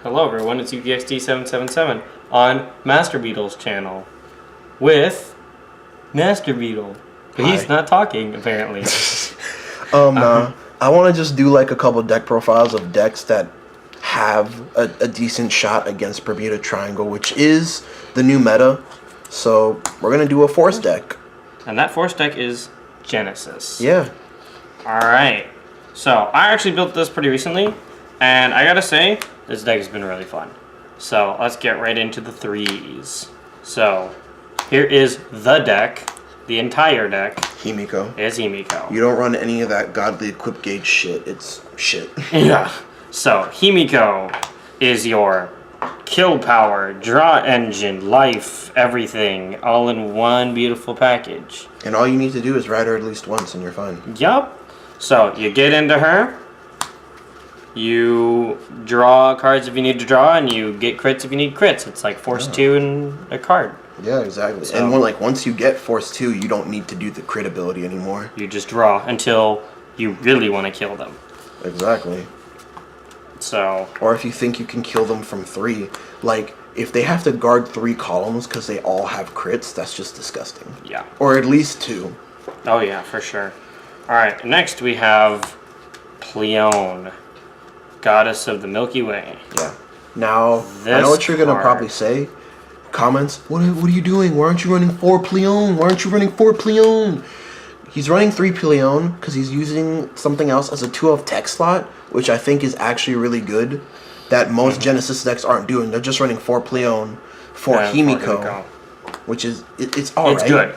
Hello everyone, it's UPXD777 on Master Beetle's channel with Master Beetle. But he's not talking, apparently. I want to just do like a couple deck profiles of decks that have a decent shot against Bermuda Triangle, which is the new meta. So we're going to do a Force deck. And that Force deck is Genesis. Yeah. Alright, so I actually built this pretty recently, and I gotta say, this deck has been really fun. So let's get right into the threes. So here is the deck, the entire deck. Himiko. Is Himiko. You don't run any of that godly equip gauge shit. It's shit. Yeah. So Himiko is your kill power, draw engine, life, everything, all in one beautiful package. And all you need to do is ride her at least once and you're fine. Yup. So you get into her. You draw cards if you need to draw, and you get crits if you need crits. It's like Force 2 and a card. Yeah, exactly. So, and once you get Force 2, you don't need to do the crit ability anymore. You just draw until you really want to kill them. Exactly. So. Or if you think you can kill them from 3, like if they have to guard 3 columns because they all have crits, that's just disgusting. Yeah. Or at least 2. Oh yeah, for sure. All right. Next we have Pleone, Goddess of the Milky Way. Yeah. Now, I know what you're going to probably say. Comments, what are you doing? Why aren't you running 4 Pleone? Why aren't you running 4 Pleone? He's running 3 Pleone because he's using something else as a 2-of tech slot, which I think is actually really good, that most Genesis decks aren't doing. They're just running 4 Pleone for Himiko, which is, it's alright. It's good.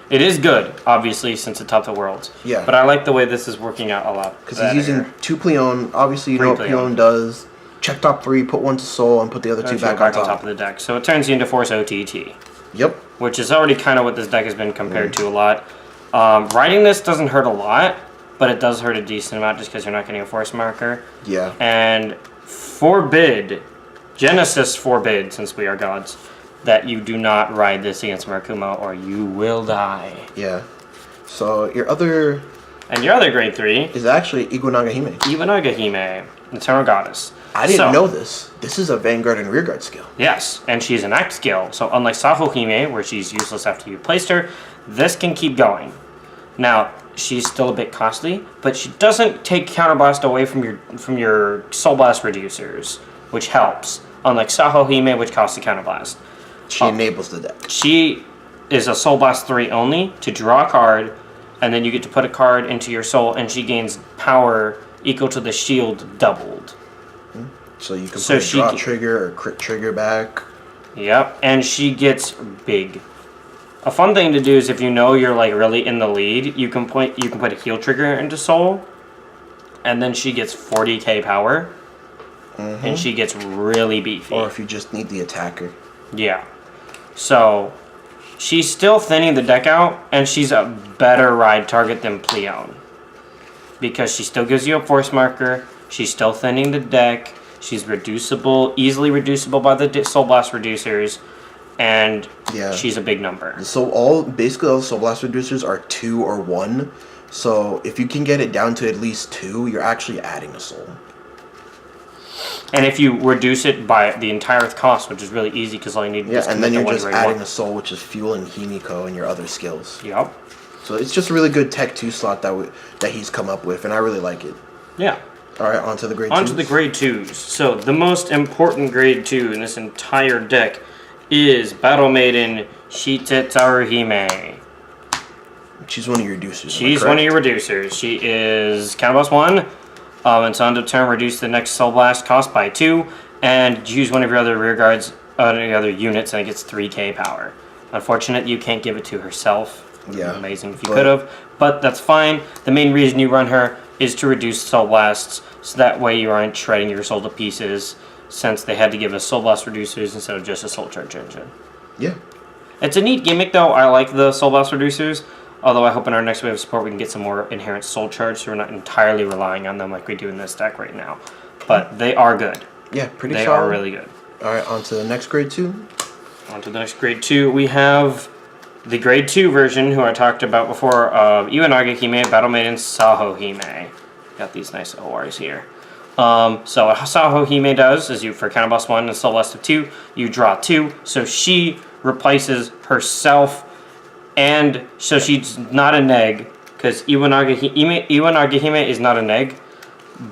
It is good, obviously, since it's top of the world. Yeah. But I like the way this is working out a lot. Because he's using 2 Pleone. Obviously, you know what Pleone does. Check top 3, put 1 to soul, and put the other 2 back on top of the deck. So it turns you into Force OTT. Yep. Which is already kind of what this deck has been compared to a lot. Riding this doesn't hurt a lot, but it does hurt a decent amount just because you're not getting a Force marker. Yeah. And forbid, Genesis forbid, since we are gods, that you do not ride this against Murakumo or you will die. Yeah. So your other... And your other grade 3... is actually Iwanaga Hime. Iwanaga Hime, Eternal Goddess. I didn't know this. This is a Vanguard and Rearguard skill. Yes, and she's an act skill. So unlike Saho Hime, where she's useless after you placed her, this can keep going. Now, she's still a bit costly, but she doesn't take Counterblast away from your Soul Blast reducers, which helps. Unlike Saho Hime, which costs a Counterblast. She enables the deck. She is a Soul Blast 3 only to draw a card, and then you get to put a card into your soul, and she gains power equal to the shield doubled. So you can put a draw trigger or crit trigger back. Yep, and she gets big. A fun thing to do is if you know you're like really in the lead, you can put a heal trigger into soul, and then she gets 40k power, and she gets really beefy. Or if you just need the attacker. Yeah. So she's still thinning the deck out, and she's a better ride target than Pleone. Because she still gives you a Force marker, she's still thinning the deck, she's reducible, easily reducible by the Soul Blast reducers, and she's a big number. So basically all the Soul Blast reducers are 2 or 1, so if you can get it down to at least 2, you're actually adding a soul. And if you reduce it by the entire cost, which is really easy because all you need is and then you're just adding a soul, which is fueling Himiko and your other skills. Yep. So it's just a really good Tech 2 slot that he's come up with, and I really like it. Yeah. All right, on to the grade 2s. On to the grade 2s. So the most important grade 2 in this entire deck is Battle Maiden Shitetaru Hime. She's one of your reducers. She's one of your reducers. She is Counterblast 1. Until end of turn, reduce the next Soul Blast cost by 2, and use one of your other rear guards, any other units, and it gets 3k power. Unfortunate, you can't give it to herself. Yeah. Amazing if you could have, but that's fine. The main reason you run her is to reduce Soul Blasts, so that way you aren't shredding your soul to pieces, since they had to give us Soul Blast reducers instead of just a Soul Charge engine. Yeah. It's a neat gimmick, though. I like the Soul Blast reducers. Although I hope in our next wave of support we can get some more inherent soul charge, so we're not entirely relying on them like we do in this deck right now. But they are good. Yeah, pretty solid. They are really good. All right, on to the next grade 2. On to the next grade 2. We have the grade 2 version, who I talked about before, of Iwanaga Hime, Battle Maiden Saho Hime. Got these nice ORs here. So what Sahohime does is for counterblast 1 and soul blast of 2, you draw 2. So she replaces herself, and so she's not a neg, because Iwanagahime is not a neg,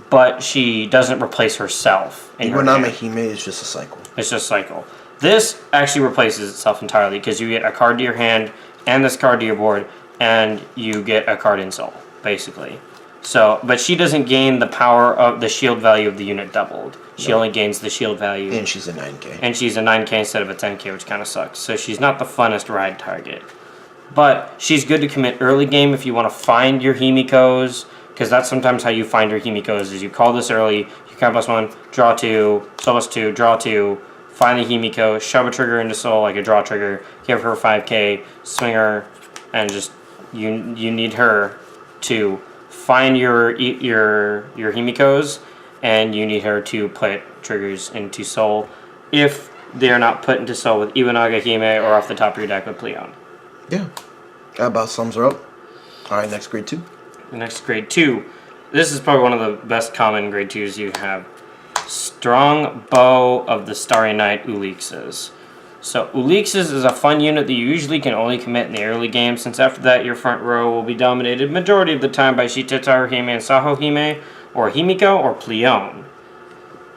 but she doesn't replace herself. Iwanagahime is just a cycle. It's just cycle. This actually replaces itself entirely, because you get a card to your hand and this card to your board, and you get a card in soul, basically. So, but she doesn't gain the power of the shield value of the unit doubled. She only gains the shield value. And she's a 9k. And she's a 9k instead of a 10k, which kind of sucks. So she's not the funnest ride target. But she's good to commit early game if you want to find your Himikos, because that's sometimes how you find your Himikos, is you call this early, you count +1, draw 2, soul +2, draw 2, find the Himiko, shove a trigger into soul like a draw trigger, give her 5k, swing her, and just, you need her to find your Himikos, and you need her to put triggers into soul if they're not put into soul with Iwanagahime or off the top of your deck with Pleon. Yeah. That about sums her up. Alright, next grade 2. The next grade 2. This is probably one of the best common grade 2s you have. Strong Bow of the Starry Night Ulixes. So Ulixes is a fun unit that you usually can only commit in the early game, since after that your front row will be dominated majority of the time by Shitetaruhime and Sahohime, or Himiko, or Pleon.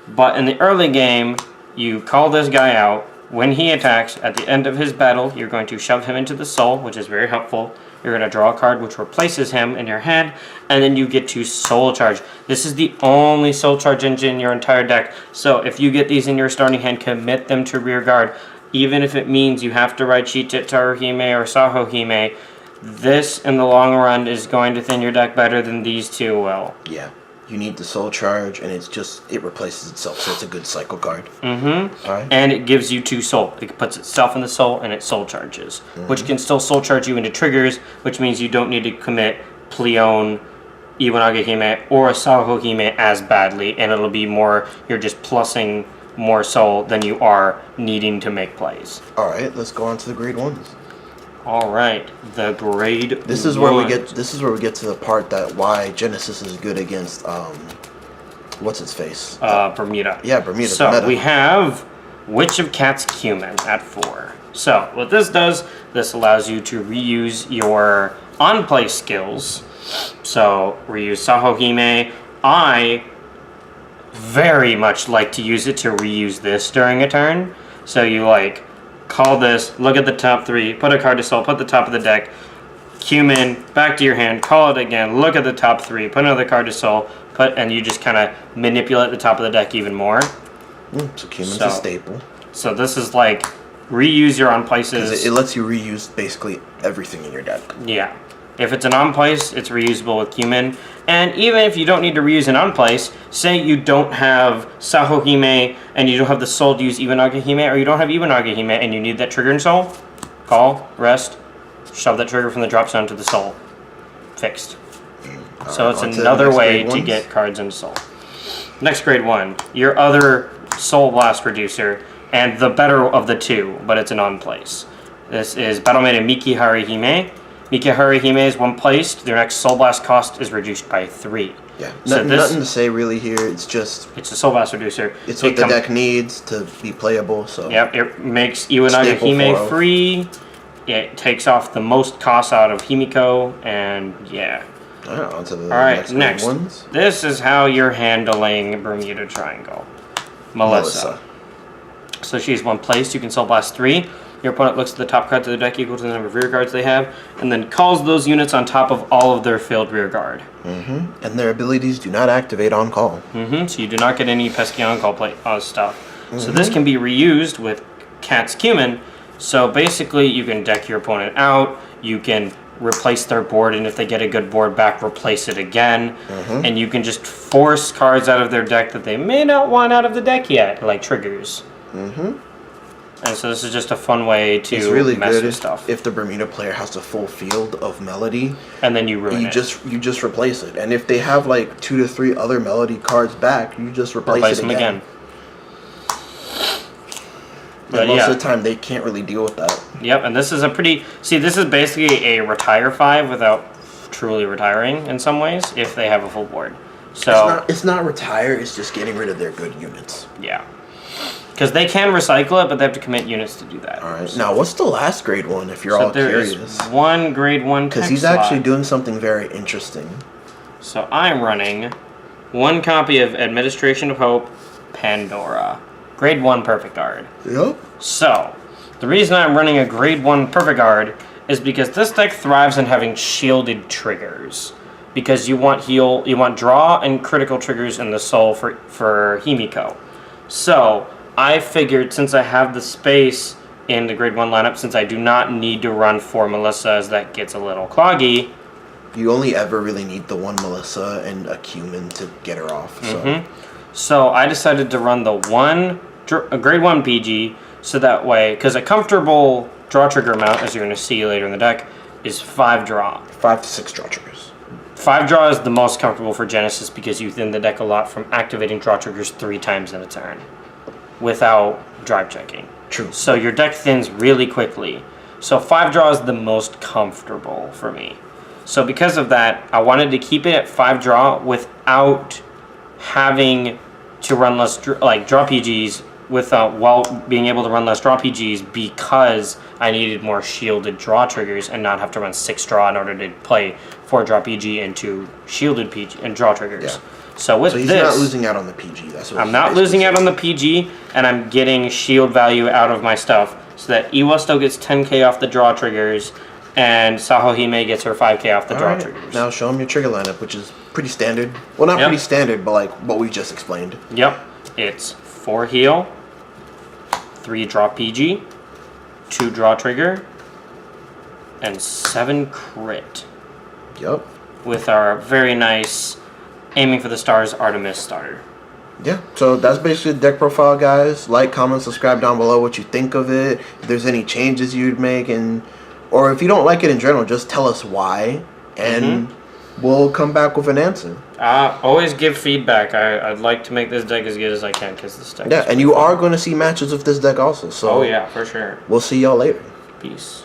But in the early game, you call this guy out. When he attacks, at the end of his battle, you're going to shove him into the soul, which is very helpful. You're going to draw a card which replaces him in your hand, and then you get to soul charge. This is the only soul charge engine in your entire deck, so if you get these in your starting hand, commit them to rear guard. Even if it means you have to ride Shitetaruhime or Sahohime, this in the long run is going to thin your deck better than these two will. Yeah. You need the soul charge, and it replaces itself, so it's a good cycle card. Mm-hmm. Alright. And it gives you 2 soul. It puts itself in the soul, and it soul charges, which can still soul charge you into triggers, which means you don't need to commit Pleon, Iwanagahime, or Sahohime as badly, and it'll be more, you're just plussing more soul than you are needing to make plays. Alright, let's go on to the grade 1s. All right, the grade. This is where we get. This is where we get to the part that why Genesis is good against what's its face? Bermuda. Yeah, Bermuda. So Meta. we have Witch of Cat's Cumin at 4. So what this does, this allows you to reuse your on-play skills. So reuse Sahohime. I very much like to use it to reuse this during a turn. So you like. Call this, look at the top 3, put a card to soul, put the top of the deck, Cumin, back to your hand, call it again, look at the top 3, put another card to soul, and you just kind of manipulate the top of the deck even more. So Cumin's a staple. So this is like, reuse your on-places. It lets you reuse basically everything in your deck. Yeah. If it's an on-place, it's reusable with Cumin. And even if you don't need to reuse an on-place, say you don't have Sahohime and you don't have the soul to use Iwanagahime, or you don't have Iwanagahime and you need that trigger in soul, call, rest, shove that trigger from the drop zone to the soul. Fixed. So it's another way to get cards into soul. Next grade 1, your other soul blast reducer, and the better of the 2, but it's an on-place. This is Battle Meta Mikihari-hime. Mikihari-hime is 1 placed. Their next Soul Blast cost is reduced by 3. Yeah, nothing to say really here. It's just... It's a Soul Blast reducer. It's what the deck needs to be playable, so... Yep, it makes Iwanagahime free. It takes off the most cost out of Himiko, and yeah. Alright, on to the next ones. This is how you're handling Bermuda Triangle. Melissa. So she's 1 placed. You can Soul Blast 3. Your opponent looks at the top card to the deck equal to the number of rear guards they have, and then calls those units on top of all of their filled rear guard. And their abilities do not activate on call. So you do not get any pesky on-call stuff. So this can be reused with Cat's Cumin. So basically, you can deck your opponent out, you can replace their board, and if they get a good board back, replace it again. And you can just force cards out of their deck that they may not want out of the deck yet, like triggers. And so this is just a fun way to it's really mess good with stuff. If the Bermuda player has a full field of melody, and then you ruin it. You just replace it. And if they have like 2 to 3 other melody cards back, you just replace it them again. But most of the time, they can't really deal with that. Yep, and this is a pretty... See, this is basically a retire 5 without truly retiring in some ways, if they have a full board. So it's not retire. It's just getting rid of their good units. Yeah. Because they can recycle it, but they have to commit units to do that. All right. So, now, what's the last grade 1? If you're all curious. Is one grade 1 because he's actually doing something very interesting. So I'm running 1 copy of Administration of Hope, Pandora, grade 1 perfect guard. Yep. So the reason I'm running a grade 1 perfect guard is because this deck thrives on having shielded triggers. Because you want draw and critical triggers in the soul for Himiko. So I figured since I have the space in the grade 1 lineup, since I do not need to run 4 Melissa as that gets a little cloggy. You only ever really need the 1 Melissa and a Cumin to get her off. So, so I decided to run the a grade 1 PG, so that way, because a comfortable draw trigger amount, as you're going to see later in the deck, is 5 draw. 5 to 6 draw triggers. 5 draw is the most comfortable for Genesis because you thin the deck a lot from activating draw triggers 3 times in a turn without drive checking. True. So your deck thins really quickly. So 5 draw is the most comfortable for me. So because of that, I wanted to keep it at 5 draw without having to run less draw PGs while being able to run less draw PGs because I needed more shielded draw triggers and not have to run 6 draw in order to play 4 draw PG into shielded PG and draw triggers. Yeah. So with he's this, not losing out on the PG. That's what I'm not losing out on the PG, and I'm getting shield value out of my stuff so that Iwa still gets 10k off the draw triggers, and Sahohime gets her 5k off the draw triggers. Now show him your trigger lineup, which is pretty standard. Well, not pretty standard, but like what we just explained. Yep. It's 4 heal, 3 draw PG, 2 draw trigger, and 7 crit. Yep. With our very nice Aiming for the Stars Artemis starter. Yeah, so that's basically the deck profile, guys. Like, comment, subscribe down below what you think of it. If there's any changes you'd make, or if you don't like it in general, just tell us why, and we'll come back with an answer. Always give feedback. I'd like to make this deck as good as I can because this deck. Yeah, and you are going to see matches with this deck also. So. Oh yeah, for sure. We'll see y'all later. Peace.